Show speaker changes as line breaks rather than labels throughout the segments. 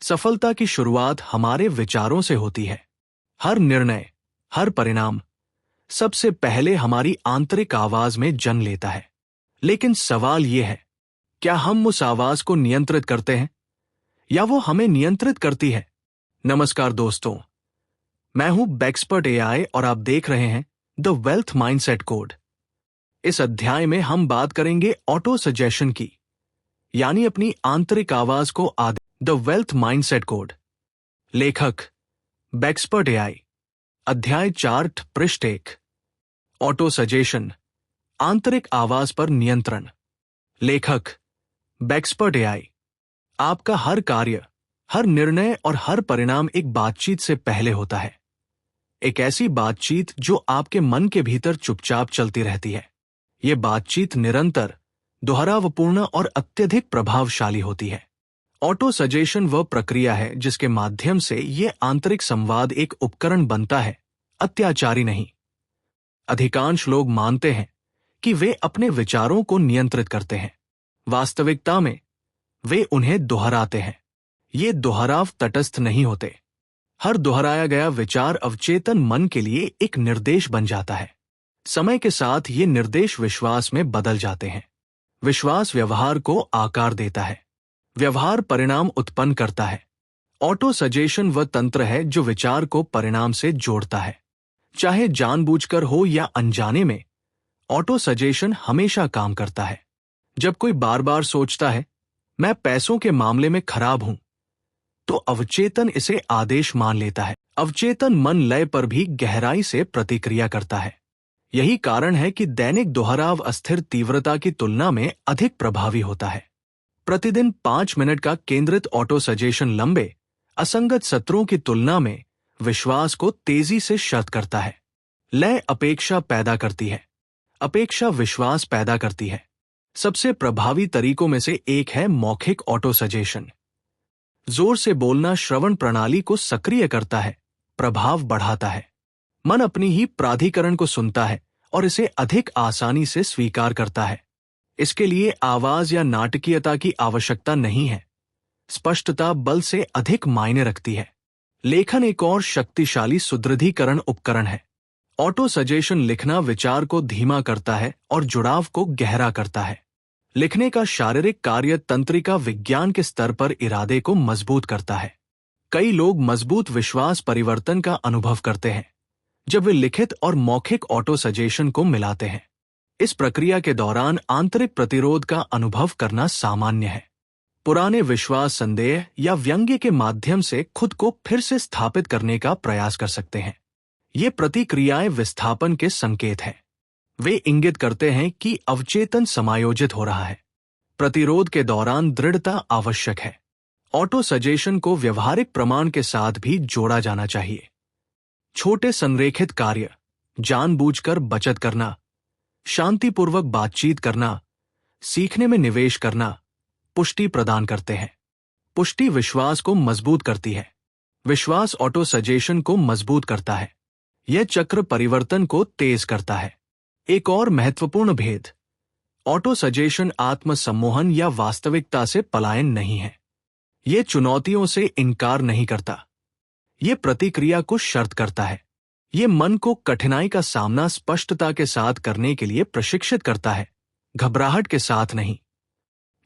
सफलता की शुरुआत हमारे विचारों से होती है। हर निर्णय, हर परिणाम सबसे पहले हमारी आंतरिक आवाज में जन्म लेता है। लेकिन सवाल यह है, क्या हम उस आवाज को नियंत्रित करते हैं या वो हमें नियंत्रित करती है? नमस्कार दोस्तों, मैं हूं बेक्सपर्ट एआई और आप देख रहे हैं द वेल्थ माइंडसेट कोड। इस अध्याय में हम बात करेंगे ऑटो सजेशन की, यानी अपनी आंतरिक आवाज को द वेल्थ माइंडसेट कोड। लेखक बेक्सपर्ट एआई। अध्याय 4 पृष्ठ 1। ऑटो सजेशन, आंतरिक आवाज पर नियंत्रण। लेखक बेक्सपर्ट एआई। आपका हर कार्य, हर निर्णय और हर परिणाम एक बातचीत से पहले होता है। एक ऐसी बातचीत जो आपके मन के भीतर चुपचाप चलती रहती है। ये बातचीत निरंतर, दोहरावपूर्ण और अत्यधिक प्रभावशाली होती है। ऑटो सजेशन वह प्रक्रिया है जिसके माध्यम से यह आंतरिक संवाद एक उपकरण बनता है, अत्याचारी नहीं। अधिकांश लोग मानते हैं कि वे अपने विचारों को नियंत्रित करते हैं। वास्तविकता में वे उन्हें दोहराते हैं। ये दोहराव तटस्थ नहीं होते। हर दोहराया गया विचार अवचेतन मन के लिए एक निर्देश बन जाता है। समय के साथ ये निर्देश विश्वास में बदल जाते हैं। विश्वास व्यवहार को आकार देता है। व्यवहार परिणाम उत्पन्न करता है। ऑटो सजेशन वह तंत्र है जो विचार को परिणाम से जोड़ता है। चाहे जानबूझकर हो या अनजाने में, ऑटो सजेशन हमेशा काम करता है। जब कोई बार बार सोचता है, मैं पैसों के मामले में खराब हूं, तो अवचेतन इसे आदेश मान लेता है। अवचेतन मन लय पर भी गहराई से प्रतिक्रिया करता है। यही कारण है कि दैनिक दोहराव अस्थिर तीव्रता की तुलना में अधिक प्रभावी होता है। प्रतिदिन 5 मिनट का केंद्रित ऑटो सजेशन लंबे, असंगत सत्रों की तुलना में विश्वास को तेजी से शर्त करता है। लय अपेक्षा पैदा करती है, अपेक्षा विश्वास पैदा करती है। सबसे प्रभावी तरीकों में से एक है मौखिक ऑटो सजेशन। जोर से बोलना श्रवण प्रणाली को सक्रिय करता है, प्रभाव बढ़ाता है। मन अपनी ही प्राधिकरण को सुनता है और इसे अधिक आसानी से स्वीकार करता है। इसके लिए आवाज या नाटकीयता की आवश्यकता नहीं है। स्पष्टता बल से अधिक मायने रखती है। लेखन एक और शक्तिशाली सुदृढ़ीकरण उपकरण है। ऑटो सजेशन लिखना विचार को धीमा करता है और जुड़ाव को गहरा करता है। लिखने का शारीरिक कार्य तंत्रिका विज्ञान के स्तर पर इरादे को मजबूत करता है। कई लोग मजबूत विश्वास परिवर्तन का अनुभव करते हैं जब वे लिखित और मौखिक ऑटो सजेशन को मिलाते हैं। इस प्रक्रिया के दौरान आंतरिक प्रतिरोध का अनुभव करना सामान्य है। पुराने विश्वास संदेह या व्यंग्य के माध्यम से खुद को फिर से स्थापित करने का प्रयास कर सकते हैं। ये प्रतिक्रियाएं विस्थापन के संकेत हैं। वे इंगित करते हैं कि अवचेतन समायोजित हो रहा है। प्रतिरोध के दौरान दृढ़ता आवश्यक है। ऑटो सजेशन को व्यवहारिक प्रमाण के साथ भी जोड़ा जाना चाहिए। छोटे संरेखित कार्य, जानबूझकर बचत करना, शांतिपूर्वक बातचीत करना, सीखने में निवेश करना पुष्टि प्रदान करते हैं। पुष्टि विश्वास को मजबूत करती है। विश्वास ऑटो सजेशन को मजबूत करता है। यह चक्र परिवर्तन को तेज करता है। एक और महत्वपूर्ण भेद, ऑटो सजेशन आत्मसम्मोहन या वास्तविकता से पलायन नहीं है। यह चुनौतियों से इनकार नहीं करता। यह प्रतिक्रिया को शर्त करता है। यह मन को कठिनाई का सामना स्पष्टता के साथ करने के लिए प्रशिक्षित करता है, घबराहट के साथ नहीं।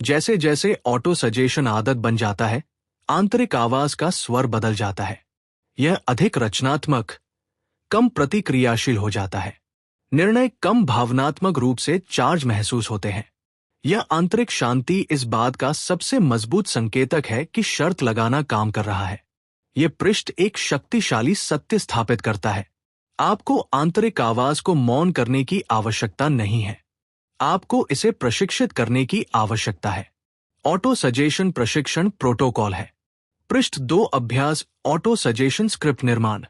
जैसे जैसे ऑटो सजेशन आदत बन जाता है, आंतरिक आवाज का स्वर बदल जाता है। यह अधिक रचनात्मक, कम प्रतिक्रियाशील हो जाता है। निर्णय कम भावनात्मक रूप से चार्ज महसूस होते हैं। यह आंतरिक शांति इस बात का सबसे मजबूत संकेतक है कि शर्त लगाना काम कर रहा है। यह पृष्ठ एक शक्तिशाली सत्य स्थापित करता है। आपको आंतरिक आवाज को मौन करने की आवश्यकता नहीं है। आपको इसे प्रशिक्षित करने की आवश्यकता है। ऑटो सजेशन प्रशिक्षण प्रोटोकॉल है। पृष्ठ 2 अभ्यास ऑटो सजेशन स्क्रिप्ट निर्माण।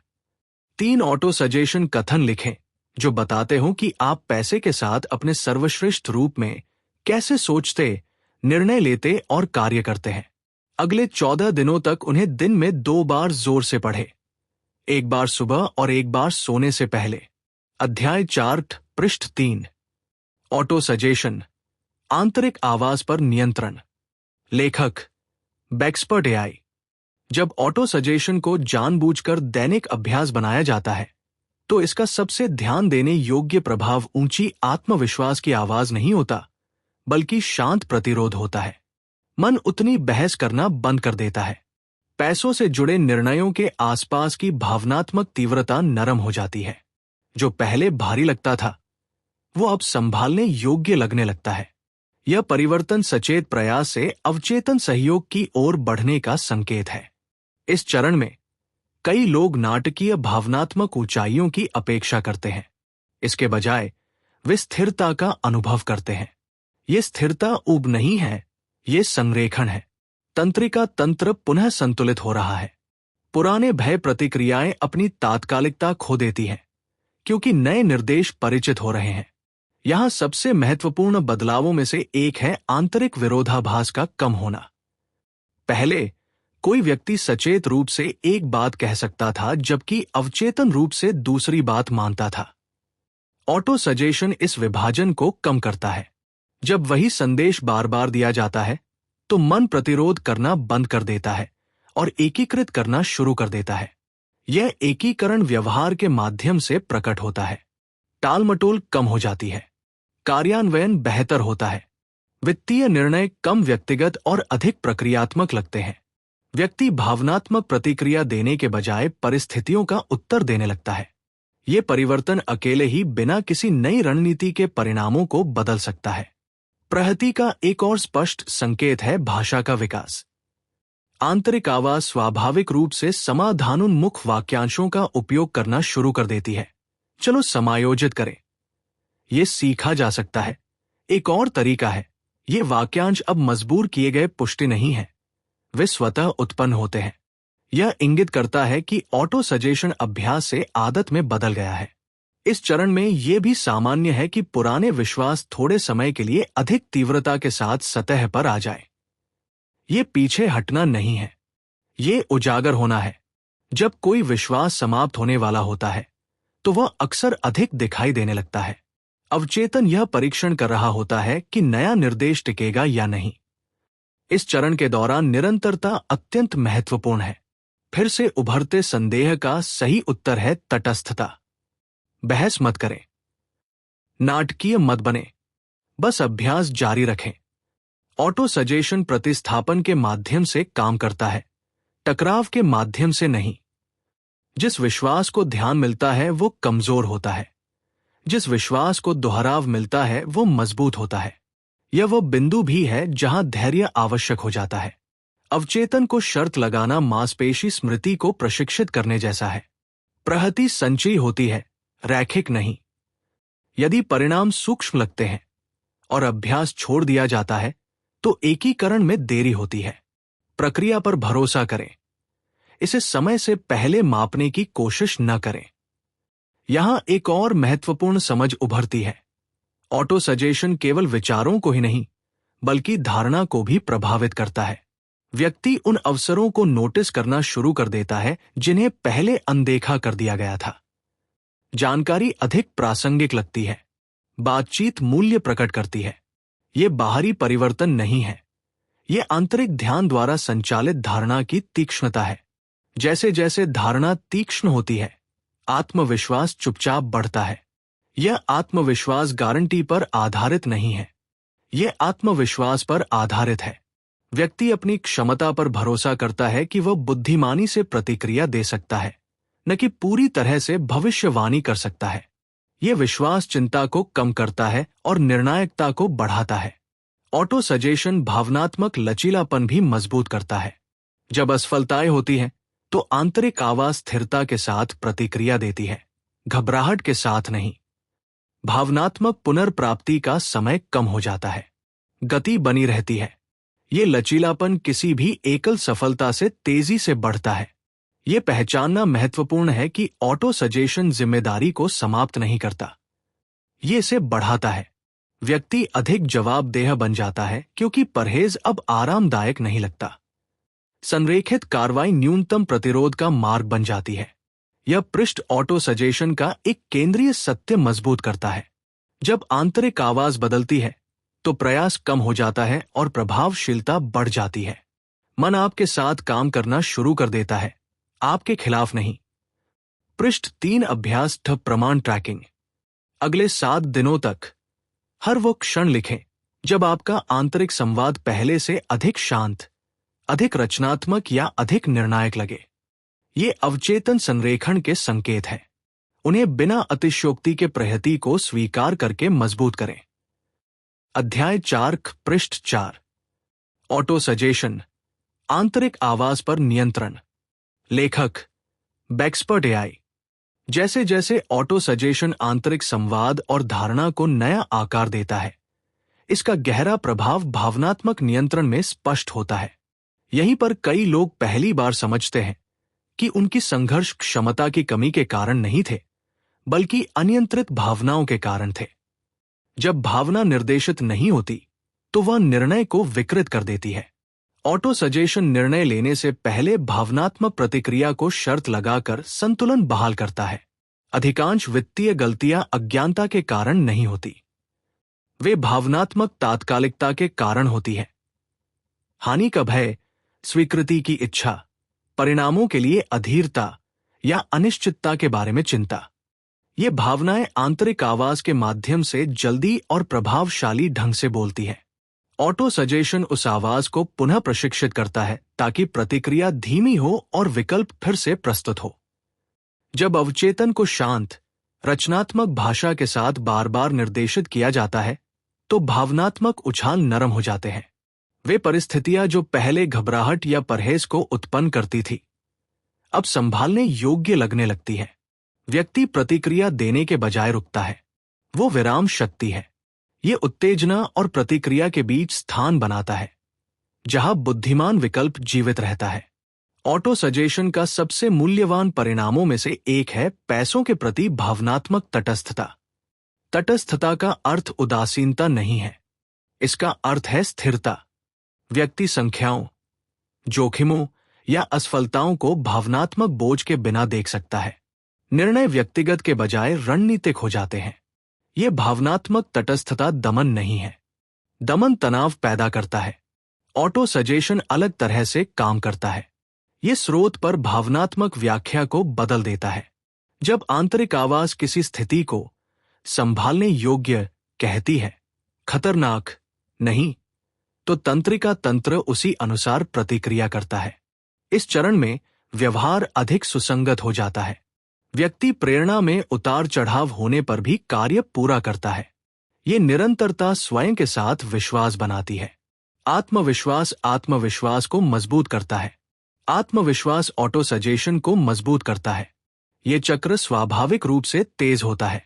3 ऑटो सजेशन कथन लिखें जो बताते हो कि आप पैसे के साथ अपने सर्वश्रेष्ठ रूप में कैसे सोचते, निर्णय लेते और कार्य करते हैं। अगले 14 दिनों तक उन्हें दिन में 2 बार जोर से पढ़े, एक बार सुबह और एक बार सोने से पहले। अध्याय 4 पृष्ठ 3। ऑटो सजेशन, आंतरिक आवाज पर नियंत्रण। लेखक बेक्सपर्ट एआई। जब ऑटो सजेशन को जानबूझकर दैनिक अभ्यास बनाया जाता है, तो इसका सबसे ध्यान देने योग्य प्रभाव ऊंची आत्मविश्वास की आवाज नहीं होता, बल्कि शांत प्रतिरोध होता है। मन उतनी बहस करना बंद कर देता है। पैसों से जुड़े निर्णयों के आसपास की भावनात्मक तीव्रता नरम हो जाती है। जो पहले भारी लगता था, वो अब संभालने योग्य लगने लगता है। यह परिवर्तन सचेत प्रयास से अवचेतन सहयोग की ओर बढ़ने का संकेत है। इस चरण में कई लोग नाटकीय भावनात्मक ऊंचाइयों की अपेक्षा करते हैं। इसके बजाय वे स्थिरता का अनुभव करते हैं। ये स्थिरता ऊब नहीं है, ये संरेखण है। तंत्रिका तंत्र पुनः संतुलित हो रहा है। पुराने भय प्रतिक्रियाएं अपनी तात्कालिकता खो देती हैं, क्योंकि नए निर्देश परिचित हो रहे हैं। यहां सबसे महत्वपूर्ण बदलावों में से एक है आंतरिक विरोधाभास का कम होना। पहले कोई व्यक्ति सचेत रूप से एक बात कह सकता था, जबकि अवचेतन रूप से दूसरी बात मानता था। ऑटो सजेशन इस विभाजन को कम करता है। जब वही संदेश बार बार दिया जाता है, तो मन प्रतिरोध करना बंद कर देता है और एकीकृत करना शुरू कर देता है। यह एकीकरण व्यवहार के माध्यम से प्रकट होता है। टालमटोल कम हो जाती है। कार्यान्वयन बेहतर होता है। वित्तीय निर्णय कम व्यक्तिगत और अधिक प्रक्रियात्मक लगते हैं। व्यक्ति भावनात्मक प्रतिक्रिया देने के बजाय परिस्थितियों का उत्तर देने लगता है। ये परिवर्तन अकेले ही बिना किसी नई रणनीति के परिणामों को बदल सकता है। प्रहती का एक और स्पष्ट संकेत है भाषा का विकास। आंतरिक आवाज स्वाभाविक रूप से समाधानोन्मुख वाक्यांशों का उपयोग करना शुरू कर देती है। चलो समायोजित करें। ये सीखा जा सकता है। एक और तरीका है, ये वाक्यांश अब मजबूर किए गए पुष्टि नहीं है, वे स्वतः उत्पन्न होते हैं। यह इंगित करता है कि ऑटो सजेशन अभ्यास से आदत में बदल गया है। इस चरण में यह भी सामान्य है कि पुराने विश्वास थोड़े समय के लिए अधिक तीव्रता के साथ सतह पर आ जाए। ये पीछे हटना नहीं है, ये उजागर होना है। जब कोई विश्वास समाप्त होने वाला होता है, तो वह अक्सर अधिक दिखाई देने लगता है। अवचेतन यह परीक्षण कर रहा होता है कि नया निर्देश टिकेगा या नहीं। इस चरण के दौरान निरंतरता अत्यंत महत्वपूर्ण है। फिर से उभरते संदेह का सही उत्तर है तटस्थता। बहस मत करें, नाटकीय मत बने, बस अभ्यास जारी रखें। ऑटो सजेशन प्रतिस्थापन के माध्यम से काम करता है, टकराव के माध्यम से नहीं। जिस विश्वास को ध्यान मिलता है वो कमजोर होता है, जिस विश्वास को दोहराव मिलता है वो मजबूत होता है। यह वो बिंदु भी है जहां धैर्य आवश्यक हो जाता है। अवचेतन को शर्त लगाना मांसपेशी स्मृति को प्रशिक्षित करने जैसा है। प्रहती संचयी होती है, रैखिक नहीं। यदि परिणाम सूक्ष्म लगते हैं और अभ्यास छोड़ दिया जाता है, तो एकीकरण में देरी होती है। प्रक्रिया पर भरोसा करें। इसे समय से पहले मापने की कोशिश न करें। यहां एक और महत्वपूर्ण समझ उभरती है। ऑटो सजेशन केवल विचारों को ही नहीं, बल्कि धारणा को भी प्रभावित करता है। व्यक्ति उन अवसरों को नोटिस करना शुरू कर देता है जिन्हें पहले अनदेखा कर दिया गया था। जानकारी अधिक प्रासंगिक लगती है। बातचीत मूल्य प्रकट करती है। ये बाहरी परिवर्तन नहीं है, ये आंतरिक ध्यान द्वारा संचालित धारणा की तीक्ष्णता है। जैसे जैसे धारणा तीक्ष्ण होती है, आत्मविश्वास चुपचाप बढ़ता है। यह आत्मविश्वास गारंटी पर आधारित नहीं है, यह आत्मविश्वास पर आधारित है। व्यक्ति अपनी क्षमता पर भरोसा करता है कि वह बुद्धिमानी से प्रतिक्रिया दे सकता है, न कि पूरी तरह से भविष्यवाणी कर सकता है। यह विश्वास चिंता को कम करता है और निर्णायकता को बढ़ाता है। ऑटो सजेशन भावनात्मक लचीलापन भी मजबूत करता है। जब असफलताएं होती हैं, तो आंतरिक आवाज स्थिरता के साथ प्रतिक्रिया देती है, घबराहट के साथ नहीं। भावनात्मक पुनर्प्राप्ति का समय कम हो जाता है, गति बनी रहती है। ये लचीलापन किसी भी एकल सफलता से तेजी से बढ़ता है। ये पहचानना महत्वपूर्ण है कि ऑटो सजेशन जिम्मेदारी को समाप्त नहीं करता, ये इसे बढ़ाता है। व्यक्ति अधिक जवाबदेह बन जाता है क्योंकि परहेज अब आरामदायक नहीं लगता। संरेखित कार्रवाई न्यूनतम प्रतिरोध का मार्ग बन जाती है। यह पृष्ठ ऑटो सजेशन का एक केंद्रीय सत्य मजबूत करता है। जब आंतरिक आवाज बदलती है, तो प्रयास कम हो जाता है और प्रभावशीलता बढ़ जाती है। मन आपके साथ काम करना शुरू कर देता है, आपके खिलाफ नहीं। पृष्ठ 3 अभ्यास प्रमाण ट्रैकिंग। अगले 7 दिनों तक हर वो क्षण लिखें जब आपका आंतरिक संवाद पहले से अधिक शांत, अधिक रचनात्मक या अधिक निर्णायक लगे। ये अवचेतन संरेखण के संकेत हैं। उन्हें बिना अतिशयोक्ति के प्रहती को स्वीकार करके मजबूत करें। अध्याय 4 पृष्ठ 4। ऑटो सजेशन, आंतरिक आवाज पर नियंत्रण। लेखक बेक्सपर्ट एआई। जैसे जैसे ऑटो सजेशन आंतरिक संवाद और धारणा को नया आकार देता है, इसका गहरा प्रभाव भावनात्मक नियंत्रण में स्पष्ट होता है। यहीं पर कई लोग पहली बार समझते हैं कि उनकी संघर्ष क्षमता की कमी के कारण नहीं थे, बल्कि अनियंत्रित भावनाओं के कारण थे। जब भावना निर्देशित नहीं होती तो वह निर्णय को विकृत कर देती है। ऑटो सजेशन निर्णय लेने से पहले भावनात्मक प्रतिक्रिया को शर्त लगाकर संतुलन बहाल करता है। अधिकांश वित्तीय गलतियां अज्ञानता के कारण नहीं होती, वे भावनात्मक तात्कालिकता के कारण होती है। हानि का भय, स्वीकृति की इच्छा, परिणामों के लिए अधीरता या अनिश्चितता के बारे में चिंता, ये भावनाएं आंतरिक आवाज के माध्यम से जल्दी और प्रभावशाली ढंग से बोलती हैं। ऑटो सजेशन उस आवाज को पुनः प्रशिक्षित करता है ताकि प्रतिक्रिया धीमी हो और विकल्प फिर से प्रस्तुत हो। जब अवचेतन को शांत, रचनात्मक भाषा के साथ बार बार निर्देशित किया जाता है तो भावनात्मक उछाल नरम हो जाते हैं। वे परिस्थितियां जो पहले घबराहट या परहेज को उत्पन्न करती थी, अब संभालने योग्य लगने लगती है। व्यक्ति प्रतिक्रिया देने के बजाय रुकता है। वो विराम शक्ति है। ये उत्तेजना और प्रतिक्रिया के बीच स्थान बनाता है, जहां बुद्धिमान विकल्प जीवित रहता है। ऑटो सजेशन का सबसे मूल्यवान परिणामों में से एक है पैसों के प्रति भावनात्मक तटस्थता। तटस्थता का अर्थ उदासीनता नहीं है, इसका अर्थ है स्थिरता। व्यक्ति संख्याओं, जोखिमों या असफलताओं को भावनात्मक बोझ के बिना देख सकता है। निर्णय व्यक्तिगत के बजाय रणनीतिक हो जाते हैं। यह भावनात्मक तटस्थता दमन नहीं है। दमन तनाव पैदा करता है। ऑटो सजेशन अलग तरह से काम करता है। यह स्रोत पर भावनात्मक व्याख्या को बदल देता है। जब आंतरिक आवाज किसी स्थिति को संभालने योग्य कहती है, खतरनाक नहीं, तो तंत्रिका तंत्र उसी अनुसार प्रतिक्रिया करता है। इस चरण में व्यवहार अधिक सुसंगत हो जाता है। व्यक्ति प्रेरणा में उतार चढ़ाव होने पर भी कार्य पूरा करता है। ये निरंतरता स्वयं के साथ विश्वास बनाती है। आत्मविश्वास आत्मविश्वास को मजबूत करता है। आत्मविश्वास ऑटो सजेशन को मजबूत करता है। ये चक्र स्वाभाविक रूप से तेज होता है।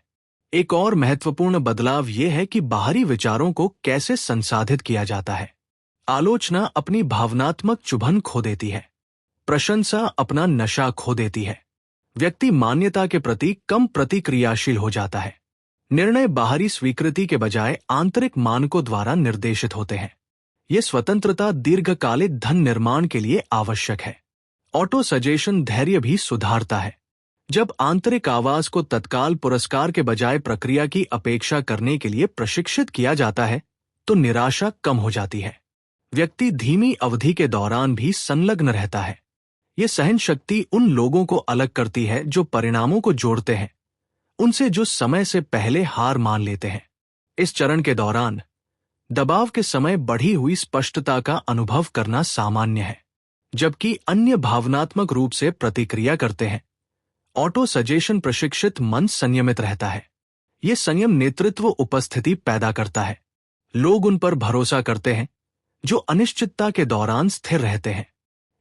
एक और महत्वपूर्ण बदलाव यह है कि बाहरी विचारों को कैसे संसाधित किया जाता है। आलोचना अपनी भावनात्मक चुभन खो देती है। प्रशंसा अपना नशा खो देती है। व्यक्ति मान्यता के प्रति कम प्रतिक्रियाशील हो जाता है। निर्णय बाहरी स्वीकृति के बजाय आंतरिक मानकों द्वारा निर्देशित होते हैं। ये स्वतंत्रता दीर्घकालिक धन निर्माण के लिए आवश्यक है। ऑटो सजेशन धैर्य भी सुधारता है। जब आंतरिक आवाज को तत्काल पुरस्कार के बजाय प्रक्रिया की अपेक्षा करने के लिए प्रशिक्षित किया जाता है तो निराशा कम हो जाती है। व्यक्ति धीमी अवधि के दौरान भी संलग्न रहता है। ये सहन शक्ति उन लोगों को अलग करती है जो परिणामों को जोड़ते हैं, उनसे जो समय से पहले हार मान लेते हैं। इस चरण के दौरान दबाव के समय बढ़ी हुई स्पष्टता का अनुभव करना सामान्य है, जबकि अन्य भावनात्मक रूप से प्रतिक्रिया करते हैं। ऑटो सजेशन प्रशिक्षित मन संयमित रहता है। ये संयम नेतृत्व उपस्थिति पैदा करता है। लोग उन पर भरोसा करते हैं जो अनिश्चितता के दौरान स्थिर रहते हैं।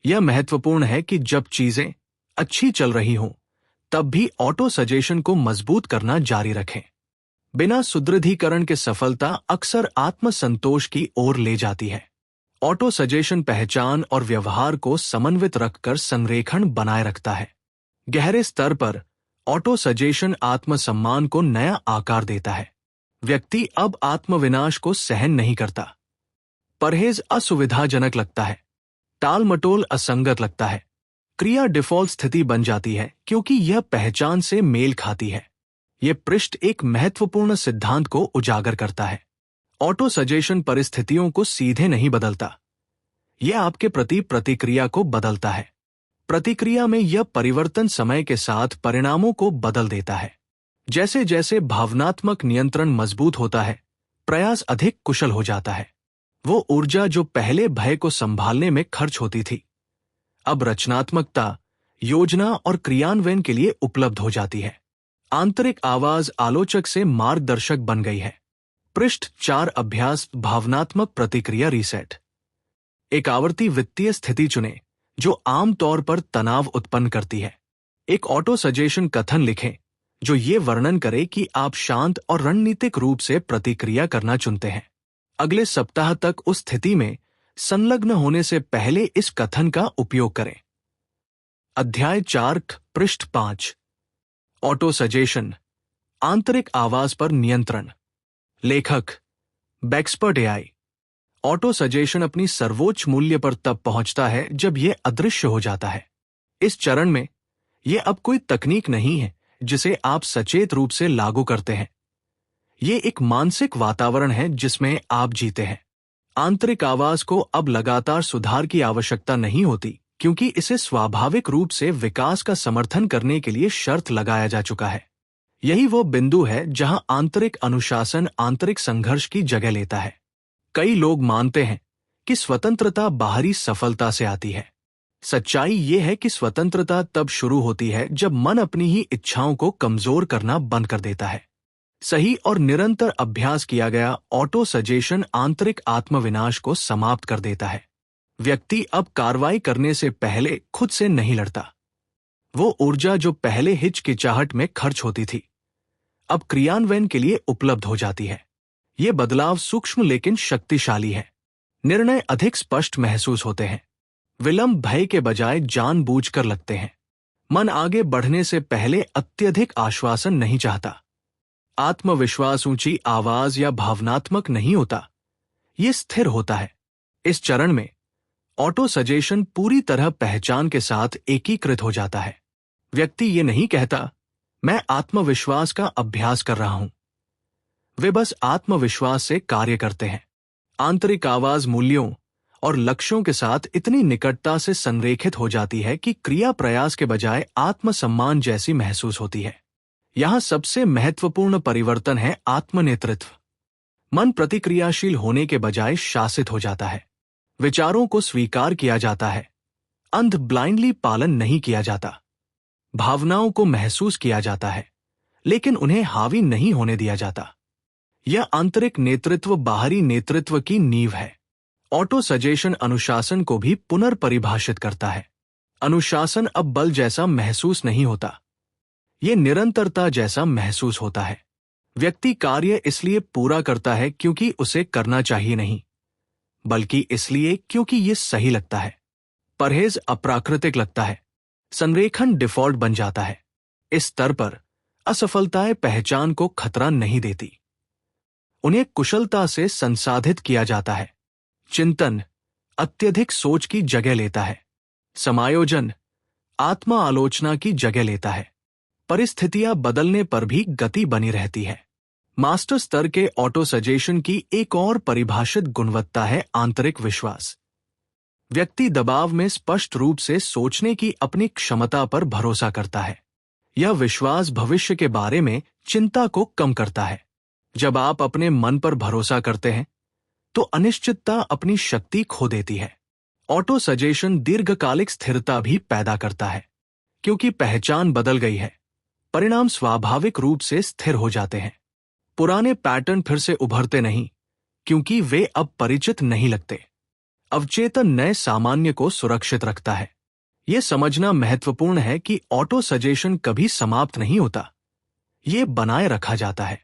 यह महत्वपूर्ण है कि जब चीजें अच्छी चल रही हों, तब भी ऑटो सजेशन को मजबूत करना जारी रखें। बिना सुदृढ़ीकरण के सफलता अक्सर आत्मसंतोष की ओर ले जाती है। ऑटो सजेशन पहचान और व्यवहार को समन्वित रखकर संरेखण बनाए रखता है। गहरे स्तर पर ऑटो सजेशन आत्मसम्मान को नया आकार देता है। व्यक्ति अब आत्मविनाश को सहन नहीं करता। परहेज असुविधाजनक लगता है। टालमटोल असंगत लगता है। क्रिया डिफॉल्ट स्थिति बन जाती है क्योंकि यह पहचान से मेल खाती है। यह पृष्ठ एक महत्वपूर्ण सिद्धांत को उजागर करता है। ऑटो सजेशन परिस्थितियों को सीधे नहीं बदलता। यह आपके प्रति प्रतिक्रिया को बदलता है। प्रतिक्रिया में यह परिवर्तन समय के साथ परिणामों को बदल देता है। जैसे जैसे भावनात्मक नियंत्रण मजबूत होता है, प्रयास अधिक कुशल हो जाता है। वो ऊर्जा जो पहले भय को संभालने में खर्च होती थी, अब रचनात्मकता, योजना और क्रियान्वयन के लिए उपलब्ध हो जाती है। आंतरिक आवाज आलोचक से मार्गदर्शक बन गई है। पृष्ठ 4 अभ्यास भावनात्मक प्रतिक्रिया रीसेट। एक आवर्ती वित्तीय स्थिति चुनें जो आमतौर पर तनाव उत्पन्न करती है। एक ऑटो सजेशन कथन लिखें जो ये वर्णन करे कि आप शांत और रणनीतिक रूप से प्रतिक्रिया करना चुनते हैं। अगले सप्ताह तक उस स्थिति में संलग्न होने से पहले इस कथन का उपयोग करें। अध्याय 4 पृष्ठ 5 ऑटो सजेशन, आंतरिक आवाज पर नियंत्रण। लेखक बेक्सपर्ट एआई। ऑटो सजेशन अपनी सर्वोच्च मूल्य पर तब पहुंचता है जब यह अदृश्य हो जाता है। इस चरण में यह अब कोई तकनीक नहीं है जिसे आप सचेत रूप से लागू करते हैं। यह एक मानसिक वातावरण है जिसमें आप जीते हैं। आंतरिक आवाज को अब लगातार सुधार की आवश्यकता नहीं होती क्योंकि इसे स्वाभाविक रूप से विकास का समर्थन करने के लिए शर्त लगाया जा चुका है। यही वो बिंदु है जहां आंतरिक अनुशासन आंतरिक संघर्ष की जगह लेता है। कई लोग मानते हैं कि स्वतंत्रता बाहरी सफलता से आती है। सच्चाई ये है कि स्वतंत्रता तब शुरू होती है जब मन अपनी ही इच्छाओं को कमजोर करना बंद कर देता है। सही और निरंतर अभ्यास किया गया ऑटो सजेशन आंतरिक आत्मविनाश को समाप्त कर देता है। व्यक्ति अब कार्रवाई करने से पहले खुद से नहीं लड़ता। वो ऊर्जा जो पहले हिचकिचाहट में खर्च होती थी, अब क्रियान्वयन के लिए उपलब्ध हो जाती है। ये बदलाव सूक्ष्म लेकिन शक्तिशाली है। निर्णय अधिक स्पष्ट महसूस होते हैं। विलंब भय के बजाय जानबूझकर लगते हैं। मन आगे बढ़ने से पहले अत्यधिक आश्वासन नहीं चाहता। आत्मविश्वास ऊंची आवाज या भावनात्मक नहीं होता, ये स्थिर होता है। इस चरण में ऑटो सजेशन पूरी तरह पहचान के साथ एकीकृत हो जाता है। व्यक्ति ये नहीं कहता, मैं आत्मविश्वास का अभ्यास कर रहा हूं। वे बस आत्मविश्वास से कार्य करते हैं। आंतरिक आवाज मूल्यों और लक्ष्यों के साथ इतनी निकटता से संरेखित हो जाती है कि क्रिया प्रयास के बजाय आत्मसम्मान जैसी महसूस होती है। यहां सबसे महत्वपूर्ण परिवर्तन है आत्मनेतृत्व। मन प्रतिक्रियाशील होने के बजाय शासित हो जाता है। विचारों को स्वीकार किया जाता है, अंध ब्लाइंडली पालन नहीं किया जाता। भावनाओं को महसूस किया जाता है, लेकिन उन्हें हावी नहीं होने दिया जाता। यह आंतरिक नेतृत्व बाहरी नेतृत्व की नींव है। ऑटो सजेशन अनुशासन को भी पुनर्परिभाषित करता है। अनुशासन अब बल जैसा महसूस नहीं होता, यह निरंतरता जैसा महसूस होता है। व्यक्ति कार्य इसलिए पूरा करता है क्योंकि उसे करना चाहिए नहीं, बल्कि इसलिए क्योंकि यह सही लगता है। परहेज अप्राकृतिक लगता है। संरेखण डिफॉल्ट बन जाता है। इस स्तर पर असफलताएं पहचान को खतरा नहीं देती, उन्हें कुशलता से संसाधित किया जाता है। चिंतन अत्यधिक सोच की जगह लेता है। समायोजन आत्मा आलोचना की जगह लेता है। परिस्थितियां बदलने पर भी गति बनी रहती है। मास्टर स्तर के ऑटो सजेशन की एक और परिभाषित गुणवत्ता है आंतरिक विश्वास। व्यक्ति दबाव में स्पष्ट रूप से सोचने की अपनी क्षमता पर भरोसा करता है। यह विश्वास भविष्य के बारे में चिंता को कम करता है। जब आप अपने मन पर भरोसा करते हैं तो अनिश्चितता अपनी शक्ति खो देती है। ऑटो सजेशन दीर्घकालिक स्थिरता भी पैदा करता है। क्योंकि पहचान बदल गई है, परिणाम स्वाभाविक रूप से स्थिर हो जाते हैं। पुराने पैटर्न फिर से उभरते नहीं, क्योंकि वे अब परिचित नहीं लगते। अवचेतन नए सामान्य को सुरक्षित रखता है। यह समझना महत्वपूर्ण है कि ऑटो सजेशन कभी समाप्त नहीं होता, ये बनाए रखा जाता है।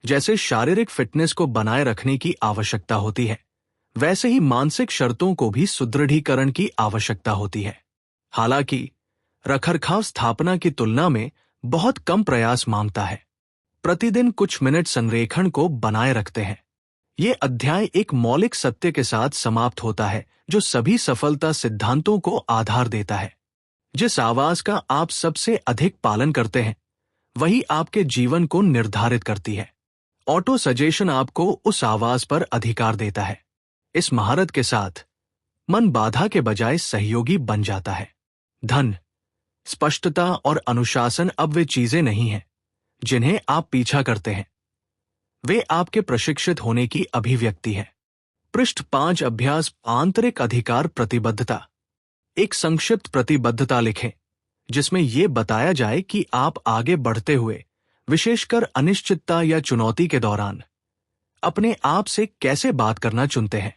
जैसे शारीरिक फिटनेस को बनाए रखने की आवश्यकता होती है, वैसे ही मानसिक शर्तों को भी सुदृढ़ीकरण की आवश्यकता होती है। हालांकि रखरखाव स्थापना की तुलना में बहुत कम प्रयास मांगता है। प्रतिदिन कुछ मिनट संरेखण को बनाए रखते हैं। ये अध्याय एक मौलिक सत्य के साथ समाप्त होता है जो सभी सफलता सिद्धांतों को आधार देता है। जिस आवाज का आप सबसे अधिक पालन करते हैं, वही आपके जीवन को निर्धारित करती है। ऑटो सजेशन आपको उस आवाज पर अधिकार देता है। इस महारत के साथ मन बाधा के बजाय सहयोगी बन जाता है। धन, स्पष्टता और अनुशासन अब वे चीजें नहीं हैं जिन्हें आप पीछा करते हैं, वे आपके प्रशिक्षित होने की अभिव्यक्ति है। पृष्ठ 5 अभ्यास आंतरिक अधिकार प्रतिबद्धता। एक संक्षिप्त प्रतिबद्धता लिखें जिसमें यह बताया जाए कि आप आगे बढ़ते हुए, विशेषकर अनिश्चितता या चुनौती के दौरान, अपने आप से कैसे बात करना चुनते हैं।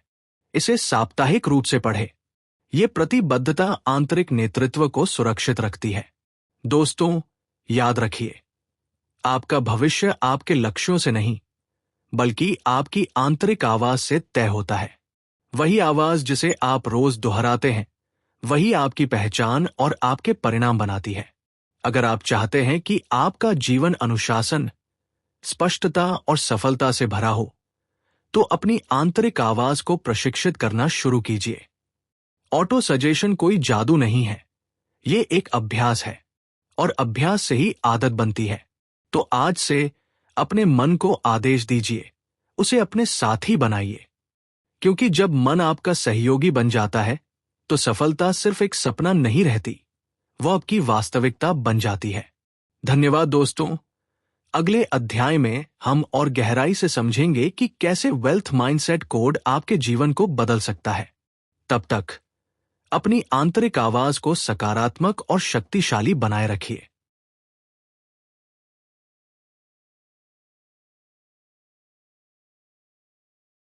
इसे साप्ताहिक रूप से पढ़ें। यह प्रतिबद्धता आंतरिक नेतृत्व को सुरक्षित रखती है। दोस्तों, याद रखिए, आपका भविष्य आपके लक्ष्यों से नहीं, बल्कि आपकी आंतरिक आवाज से तय होता है। वही आवाज जिसे आप रोज दोहराते हैं, वही आपकी पहचान और आपके परिणाम बनाती है। अगर आप चाहते हैं कि आपका जीवन अनुशासन, स्पष्टता और सफलता से भरा हो, तो अपनी आंतरिक आवाज को प्रशिक्षित करना शुरू कीजिए। ऑटो सजेशन कोई जादू नहीं है, ये एक अभ्यास है और अभ्यास से ही आदत बनती है। तो आज से अपने मन को आदेश दीजिए, उसे अपने साथी बनाइए, क्योंकि जब मन आपका सहयोगी बन जाता है तो सफलता सिर्फ एक सपना नहीं रहती, वो आपकी वास्तविकता बन जाती है। धन्यवाद दोस्तों। अगले अध्याय में हम और गहराई से समझेंगे कि कैसे वेल्थ माइंडसेट कोड आपके जीवन को बदल सकता है। तब तक अपनी आंतरिक आवाज को सकारात्मक और शक्तिशाली बनाए रखिए।